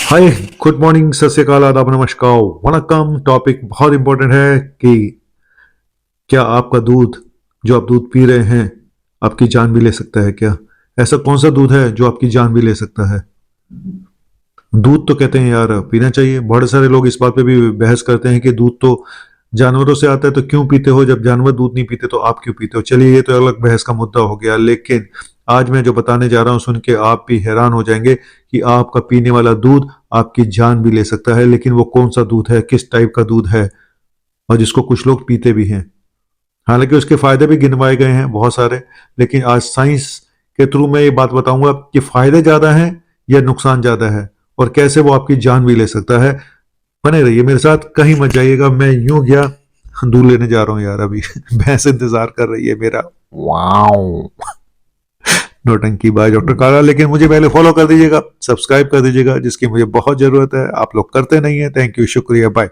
हाय, good morning, सत श्री अकाल, आदाब, नमस्कार, वनकम। टॉपिक बहुत इंपॉर्टेंट है कि क्या आपका दूध, जो आप दूध पी रहे हैं, आपकी जान भी ले सकता है क्या? ऐसा कौन सा दूध है जो आपकी जान भी ले सकता है? दूध तो कहते हैं यार पीना चाहिए। बहुत सारे लोग इस बात पे भी बहस करते हैं कि दूध तो जानवरों से आता है, तो क्यों पीते हो? जब जानवर दूध नहीं पीते तो आप क्यों पीते हो? चलिए, ये तो अलग बहस का मुद्दा हो गया। लेकिन आज मैं जो बताने जा रहा हूं, सुन के आप भी हैरान हो जाएंगे कि आपका पीने वाला दूध आपकी जान भी ले सकता है। लेकिन वो कौन सा दूध है, किस टाइप का दूध है, और जिसको कुछ लोग पीते भी हैं। हालांकि उसके फायदे भी गिनवाए गए हैं बहुत सारे, लेकिन आज साइंस के थ्रू मैं ये बात बताऊंगा कि फायदे ज्यादा हैं या नुकसान ज्यादा है, और कैसे वो आपकी जान भी ले सकता है। बने रहिए मेरे साथ, कहीं मत जाइएगा। मैं यूं गया, दूध लेने जा रहा हूं यार अभी। भैंस इंतजार कर रही है मेरा। वाओ, नोटंकी बाय डॉक्टर काला। लेकिन मुझे पहले फॉलो कर दीजिएगा, सब्सक्राइब कर दीजिएगा, जिसकी मुझे बहुत जरूरत है। आप लोग करते नहीं है। थैंक यू, शुक्रिया, बाय।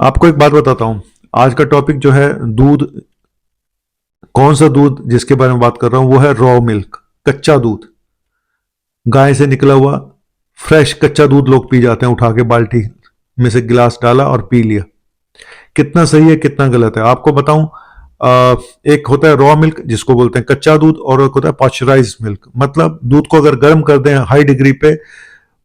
आपको एक बात बताता हूं। आज का टॉपिक जो है दूध, कौन सा दूध जिसके बारे में बात कर रहा हूं वो है रॉ मिल्क, कच्चा दूध। गाय से निकला हुआ फ्रेश कच्चा दूध लोग पी जाते हैं, उठा के बाल्टी में से गिलास डाला और पी लिया। कितना सही है, कितना गलत है, आपको बताऊं। एक होता है रॉ मिल्क, जिसको बोलते हैं कच्चा दूध, और एक होता है पॉस्चराइज मिल्क। मतलब दूध को अगर गर्म कर दें हाई डिग्री पे,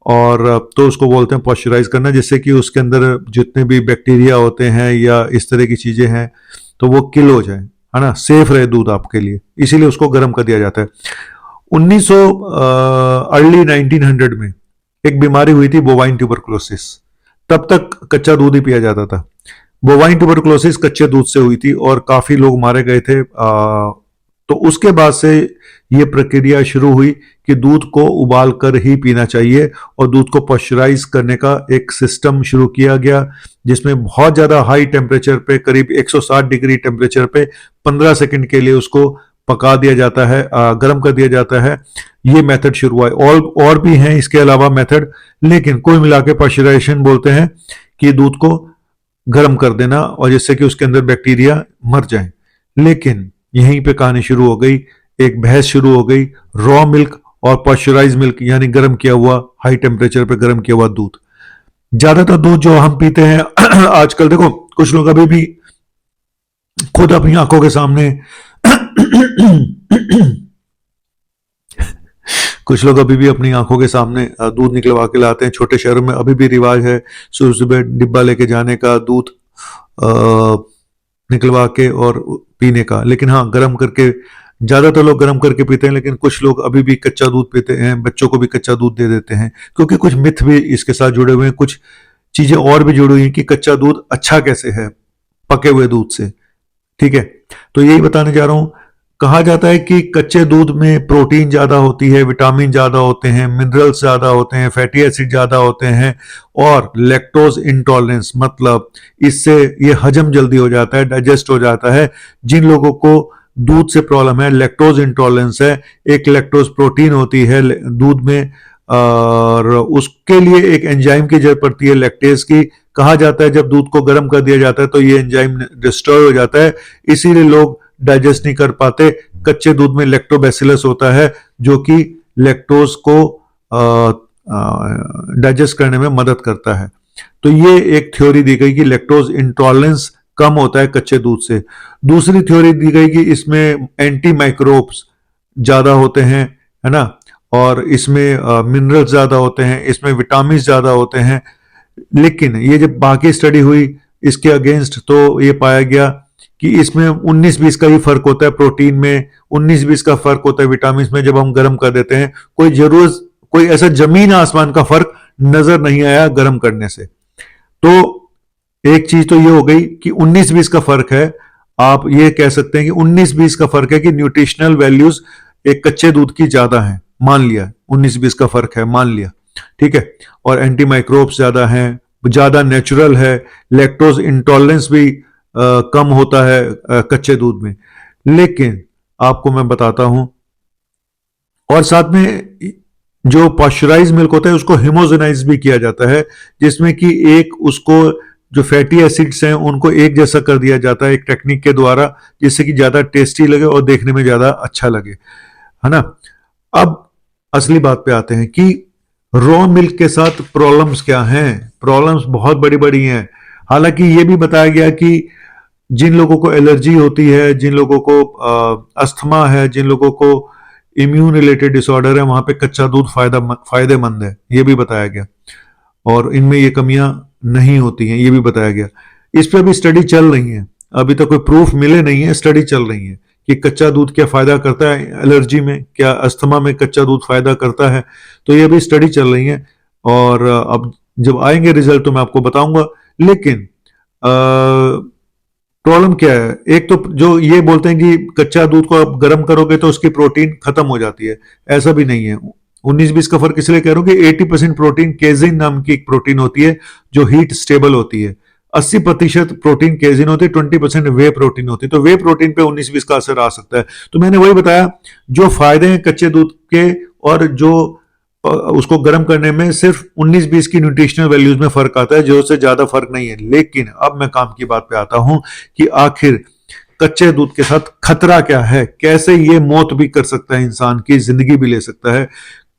और तो उसको बोलते हैं पॉस्चराइज करना, जिससे कि उसके अंदर जितने भी बैक्टीरिया होते हैं या इस तरह की चीजें हैं तो वो किल हो जाए, है ना, सेफ रहे दूध आपके लिए। इसीलिए उसको गर्म कर दिया जाता है। 1900 अर्ली 1900 में एक बीमारी हुई थी, बोवाइन ट्यूबरकुलोसिस। तब तक कच्चा दूध ही पिया जाता था। बोवाइन ट्यूबरकुलोसिस कच्चे दूध से हुई थी और काफी लोग मारे गए थे। तो उसके बाद से ये प्रक्रिया शुरू हुई कि दूध को उबाल कर ही पीना चाहिए, और दूध को पॉस्चराइज करने का एक सिस्टम शुरू किया गया, जिसमें बहुत ज्यादा हाई टेम्परेचर पे, करीब 160 डिग्री टेम्परेचर पे 15 सेकंड के लिए उसको पका दिया जाता है, गर्म कर दिया जाता है। ये मेथड शुरू हुआ है। और भी हैं इसके अलावा मेथड, लेकिन कुल मिला के पॉस्चराइजेशन बोलते हैं कि दूध को गर्म कर देना, और जिससे कि उसके अंदर बैक्टीरिया मर जाए। लेकिन यहीं पे कहानी शुरू हो गई, एक बहस शुरू हो गई। रॉ मिल्क और पॉस्चराइज मिल्क, यानी गर्म किया हुआ, हाई टेम्परेचर पे गर्म किया हुआ दूध। ज्यादातर दूध जो हम पीते हैं आजकल, देखो, कुछ लोग अभी भी खुद अपनी आंखों के सामने कुछ लोग अभी भी अपनी आंखों के सामने दूध निकलवा के लाते हैं। छोटे शहरों में अभी भी रिवाज है सुबह सुबह डिब्बा लेके जाने का, दूध निकलवा के और पीने का। लेकिन हाँ, गर्म करके, ज्यादातर लोग गर्म करके पीते हैं, लेकिन कुछ लोग अभी भी कच्चा दूध पीते हैं। बच्चों को भी कच्चा दूध दे देते हैं, क्योंकि कुछ मिथ भी इसके साथ जुड़े हुए हैं, कुछ चीजें और भी जुड़ी हुई हैं कि कच्चा दूध अच्छा कैसे है पके हुए दूध से। ठीक है, तो यही बताने जा रहा हूं। कहा जाता है कि कच्चे दूध में प्रोटीन ज्यादा होती है, विटामिन ज्यादा होते हैं, मिनरल्स ज्यादा होते हैं, फैटी एसिड ज्यादा होते हैं, और लैक्टोज इंटॉलरेंस, मतलब इससे ये हजम जल्दी हो जाता है, डाइजेस्ट हो जाता है। जिन लोगों को दूध से प्रॉब्लम है, लैक्टोज इंटॉलरेंस है, एक लैक्टोज प्रोटीन होती है दूध में, और उसके लिए एक एंजाइम की जरूरत पड़ती है, लैक्टेज की। कहा जाता है जब दूध को गर्म कर दिया जाता है तो ये एंजाइम डिस्ट्रॉय हो जाता है, इसीलिए लोग डाइजेस्ट नहीं कर पाते। कच्चे दूध में लैक्टोबैसिलस होता है, जो कि लैक्टोज को डाइजेस्ट करने में मदद करता है। तो ये एक थ्योरी दी गई कि लैक्टोज इंटॉलरेंस कम होता है कच्चे दूध से। दूसरी थ्योरी दी गई कि इसमें एंटी माइक्रोब्स ज्यादा होते हैं, है ना, और इसमें मिनरल्स ज्यादा होते हैं, इसमें विटामिन ज्यादा होते हैं। लेकिन ये जब बाकी स्टडी हुई इसके अगेंस्ट, तो ये पाया गया कि इसमें 19-20 का ही फर्क होता है, प्रोटीन में 19-20 का फर्क होता है, विटामिन में जब हम गर्म कर देते हैं। कोई ऐसा जमीन आसमान का फर्क नजर नहीं आया गर्म करने से। तो एक चीज तो ये हो गई कि 19-20 का फर्क है। आप ये कह सकते हैं कि 19-20 का फर्क है कि न्यूट्रिशनल वैल्यूज एक कच्चे दूध की ज्यादा है, मान लिया 19-20 का फर्क है, मान लिया, ठीक है। और एंटी माइक्रोब्स ज्यादा हैं, ज्यादा नेचुरल है, लैक्टोज इंटॉलरेंस भी कम होता है कच्चे दूध में। लेकिन आपको मैं बताता हूं, और साथ में जो पॉस्चराइज मिल्क होता है उसको हिमोजेनाइज भी किया जाता है, जिसमें कि एक उसको जो फैटी एसिड्स हैं उनको एक जैसा कर दिया जाता है एक टेक्निक के द्वारा, जिससे कि ज्यादा टेस्टी लगे और देखने में ज्यादा अच्छा लगे, है ना। अब असली बात पे आते हैं कि रॉ मिल्क के साथ प्रॉब्लम्स क्या हैं। प्रॉब्लम्स बहुत बड़ी बड़ी हैं। हालांकि ये भी बताया गया कि जिन लोगों को एलर्जी होती है, जिन लोगों को अस्थमा है, जिन लोगों को इम्यून रिलेटेड डिसऑर्डर है, वहां पे कच्चा दूध फायदेमंद है, ये भी बताया गया। और इनमें ये कमियां नहीं होती हैं, ये भी बताया गया। इस पर अभी स्टडी चल रही है, अभी तक कोई प्रूफ मिले नहीं है, स्टडी चल रही है कि कच्चा दूध क्या फायदा करता है एलर्जी में, क्या अस्थमा में कच्चा दूध फायदा करता है। तो ये अभी स्टडी चल रही है और अब जब आएंगे रिजल्ट तो मैं आपको बताऊंगा। लेकिन प्रॉब्लम क्या है, एक तो जो ये बोलते हैं कि कच्चा दूध को आप गर्म करोगे तो उसकी प्रोटीन खत्म हो जाती है, ऐसा भी नहीं है। 19-20 का फर्क इसलिए कह रहा हूं कि 80% प्रोटीन केजिन नाम की एक प्रोटीन होती है जो हीट स्टेबल होती है। 80% प्रोटीन केजिन होती है, 20% वे प्रोटीन होती है। तो वे प्रोटीन पे 19-20 का असर आ सकता है। तो मैंने वही बताया, जो फायदे हैं कच्चे दूध के और जो उसको गर्म करने में, सिर्फ 19-20 की न्यूट्रिशनल वैल्यूज में फर्क आता है, जो से ज्यादा फर्क नहीं है। लेकिन अब मैं काम की बात पे आता हूं कि आखिर कच्चे दूध के साथ खतरा क्या है, कैसे ये मौत भी कर सकता है, इंसान की जिंदगी भी ले सकता है।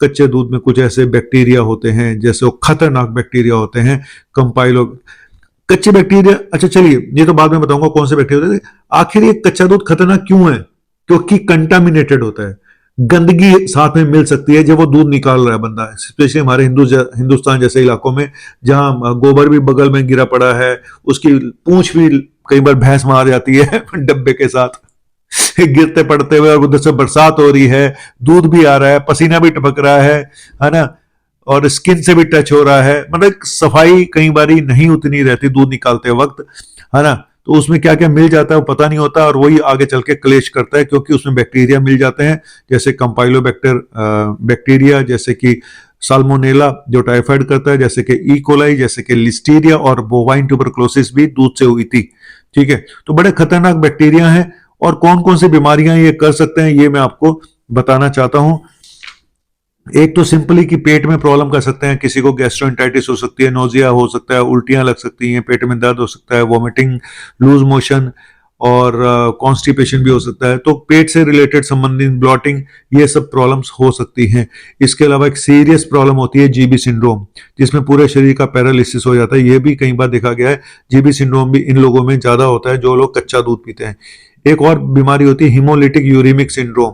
कच्चे दूध में कुछ ऐसे बैक्टीरिया होते हैं, जैसे वो खतरनाक बैक्टीरिया होते हैं, कंपाइलो कच्चे बैक्टीरिया। अच्छा चलिए, ये तो बाद में बताऊंगा कौन से बैक्टीरिया होते हैं। आखिर ये कच्चा दूध खतरनाक क्यों है? क्योंकि कंटामिनेटेड होता है, गंदगी साथ में मिल सकती है जब वो दूध निकाल रहा है बंदा, स्पेशली हमारे हिंदुस्तान जैसे इलाकों में, जहां गोबर भी बगल में गिरा पड़ा है, उसकी पूंछ भी कई बार भैंस मार जाती है डब्बे के साथ गिरते पड़ते हुए, और उधर से बरसात हो रही है, दूध भी आ रहा है, पसीना भी टपक रहा है ना, और स्किन से भी टच हो रहा है। मतलब सफाई कई बारी नहीं उतनी रहती दूध निकालते वक्त, है ना। तो उसमें क्या क्या मिल जाता है वो पता नहीं होता, और वही आगे चल के क्लेश करता है, क्योंकि उसमें बैक्टीरिया मिल जाते हैं, जैसे कंपाइलोबैक्टर बैक्टीरिया, जैसे कि साल्मोनेला जो टाइफाइड करता है, जैसे कि ई कोलाई, जैसे कि लिस्टीरिया, और बोवाइन ट्यूबरक्लोसिस भी दूध से हुई थी। ठीक है, तो बड़े खतरनाक बैक्टीरिया हैं, और कौन कौन सी बीमारियां ये कर सकते हैं ये मैं आपको बताना चाहता हूं। एक तो सिंपली कि पेट में प्रॉब्लम कर सकते हैं, किसी को गैस्ट्रोएंटाइटिस हो सकती है, नोजिया हो सकता है, उल्टियां लग सकती हैं, पेट में दर्द हो सकता है, वॉमिटिंग, लूज मोशन, और कॉन्स्टिपेशन भी हो सकता है। तो पेट से रिलेटेड संबंधित ब्लॉटिंग, ये सब प्रॉब्लम्स हो सकती हैं। इसके अलावा एक सीरियस प्रॉब्लम होती है जीबी सिंड्रोम, जिसमें पूरे शरीर का पैरालिसिस हो जाता है। ये भी कई बार देखा गया है, जीबी सिंड्रोम भी इन लोगों में ज्यादा होता है जो लोग कच्चा दूध पीते हैं। एक और बीमारी होती है हीमोलिटिक यूरिमिक सिंड्रोम,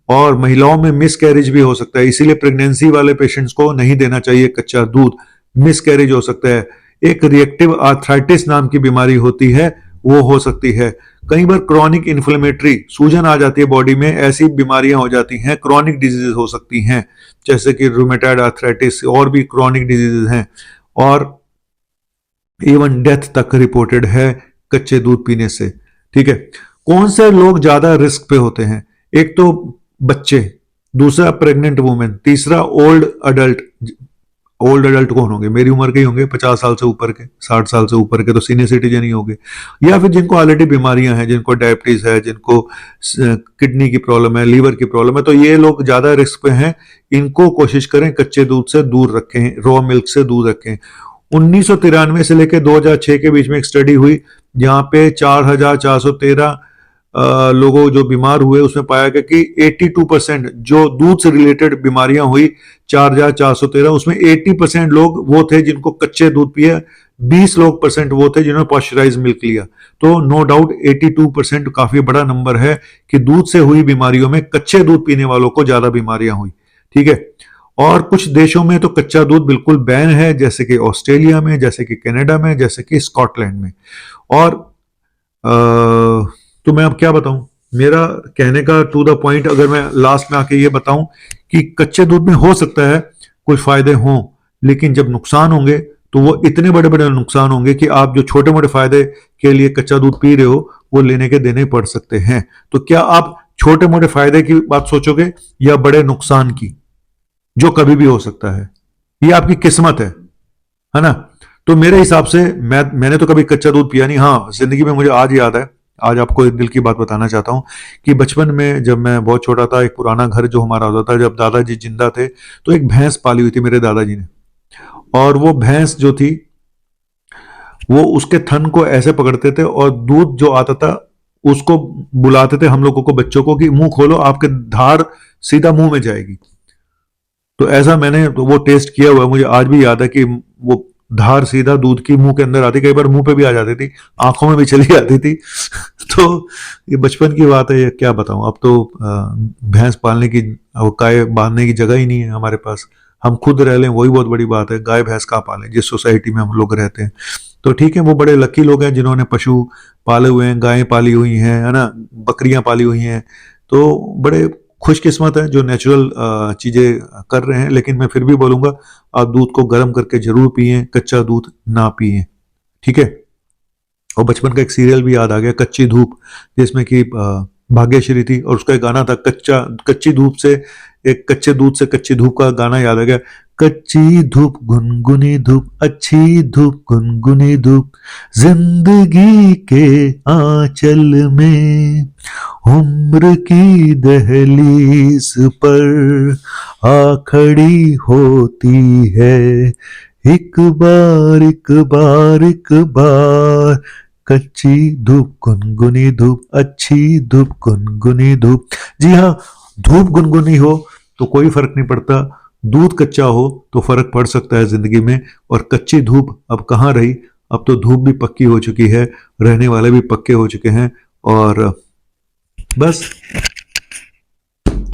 और महिलाओं में मिस कैरेज भी हो सकता है, इसीलिए प्रेगनेंसी वाले पेशेंट्स को नहीं देना चाहिए कच्चा दूध, मिस कैरेज हो सकता है। एक रिएक्टिव आर्थराइटिस नाम की बीमारी होती है, वो हो सकती है। कई बार क्रॉनिक इन्फ्लेमेटरी, सूजन आ जाती है बॉडी में, ऐसी बीमारियां हो जाती हैं, क्रॉनिक डिजीज हो सकती हैं, जैसे कि रूमेटाइड आर्थराइटिस, और भी क्रॉनिक डिजीज हैं, और इवन डेथ तक रिपोर्टेड है कच्चे दूध पीने से। ठीक है, कौन से लोग ज्यादा रिस्क पे होते हैं? एक तो बच्चे, दूसरा प्रेग्नेंट वुमेन, तीसरा ओल्ड अडल्ट। ओल्ड अडल्ट कौन होंगे? मेरी उम्र के ही होंगे, 50 साल से ऊपर के, 60 साल से ऊपर के तो सीनियर सिटीजन ही होंगे, या फिर जिनको ऑलरेडी बीमारियां हैं, जिनको डायबिटीज है, जिनको किडनी की प्रॉब्लम है, लीवर की प्रॉब्लम है, तो ये लोग ज्यादा रिस्क पे हैं। इनको कोशिश करें कच्चे दूध से दूर रखें, रॉ मिल्क से दूर रखें। 1993 से लेकर 2006 के बीच में एक स्टडी हुई, जहां पे 4413 लोगों जो बीमार हुए, उसमें पाया गया कि 82% जो दूध से रिलेटेड बीमारियां हुई, 4413, उसमें 80% लोग वो थे जिनको कच्चे दूध पिया, 20 लोग परसेंट वो थे जिन्होंने पॉस्चराइज मिल्क लिया। तो नो डाउट 82% काफी बड़ा नंबर है कि दूध से हुई बीमारियों में कच्चे दूध पीने वालों को ज्यादा बीमारियां हुई। ठीक है, और कुछ देशों में तो कच्चा दूध बिल्कुल बैन है, जैसे कि ऑस्ट्रेलिया में, जैसे कि कनाडा में, जैसे कि स्कॉटलैंड में। और तो मैं अब क्या बताऊं, मेरा कहने का टू द पॉइंट, अगर मैं लास्ट में आके ये बताऊं कि कच्चे दूध में हो सकता है कुछ फायदे हों, लेकिन जब नुकसान होंगे तो वो इतने बड़े बड़े नुकसान होंगे कि आप जो छोटे मोटे फायदे के लिए कच्चा दूध पी रहे हो वो लेने के देने पड़ सकते हैं। तो क्या आप छोटे मोटे फायदे की बात सोचोगे या बड़े नुकसान की, जो कभी भी हो सकता है? ये आपकी किस्मत है ना। तो मेरे हिसाब से मैंने तो कभी कच्चा दूध पिया नहीं। हाँ, जिंदगी में मुझे आज याद है, आज आपको एक दिल की बात बताना चाहता हूँ कि बचपन में जब मैं बहुत छोटा था, एक पुराना घर जो हमारा होता था, जब दादाजी जिंदा थे, तो एक भैंस पाली हुई थी मेरे दादाजी ने। और वो भैंस जो थी, वो उसके थन को ऐसे पकड़ते थे और दूध जो आता था उसको बुलाते थे हम लोगों को, बच्चों को, कि मुंह खोलो, आपके धार सीधा मुंह में जाएगी। तो ऐसा मैंने तो वो टेस्ट किया हुआ है, मुझे आज भी याद है कि वो धार सीधा दूध की मुंह के अंदर आती, कई बार मुंह पे भी आ जाती थी, आंखों में भी चली जाती थी। तो ये बचपन की बात है, ये क्या बताऊं। अब तो भैंस पालने की और गाय बांधने की जगह ही नहीं है हमारे पास। हम खुद रह लें वही बहुत बड़ी बात है, गाय भैंस कहाँ पालें जिस सोसाइटी में हम लोग रहते हैं। तो ठीक है, वो बड़े लकी लोग हैं जिन्होंने पशु पाले हुए हैं, गायें पाली हुई हैं, है ना, बकरियां पाली हुई हैं। तो बड़े खुशकिस्मत है जो नेचुरल चीजें कर रहे हैं। लेकिन मैं फिर भी बोलूंगा, आप दूध को गर्म करके जरूर पिएं, कच्चा दूध ना पिएं, ठीक है। और बचपन का एक सीरियल भी याद आ गया, कच्ची धूप, जिसमें कि भाग्यश्री थी और उसका एक गाना था, कच्चा कच्ची धूप से, एक कच्चे दूध से कच्ची धूप का गाना याद आ गया। कच्ची धूप गुनगुनी धूप, अच्छी धूप गुनगुनी धूप, जिंदगी के आंचल में, उम्र की दहलीज पर आ खड़ी होती है, एक बार एक बार एक बार, कच्ची धूप गुनगुनी धूप, अच्छी धूप गुनगुनी धूप। जी हाँ, धूप गुनगुनी हो तो कोई फर्क नहीं पड़ता, दूध कच्चा हो तो फर्क पड़ सकता है जिंदगी में। और कच्ची धूप अब कहाँ रही, अब तो धूप भी पक्की हो चुकी है, रहने वाले भी पक्के हो चुके हैं। और बस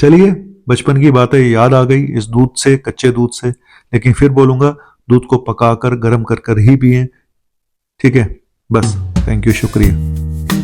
चलिए, बचपन की बातें याद आ गई इस दूध से, कच्चे दूध से। लेकिन फिर बोलूंगा, दूध को पकाकर गर्म कर कर ही पिए, ठीक है। बस, थैंक यू, शुक्रिया।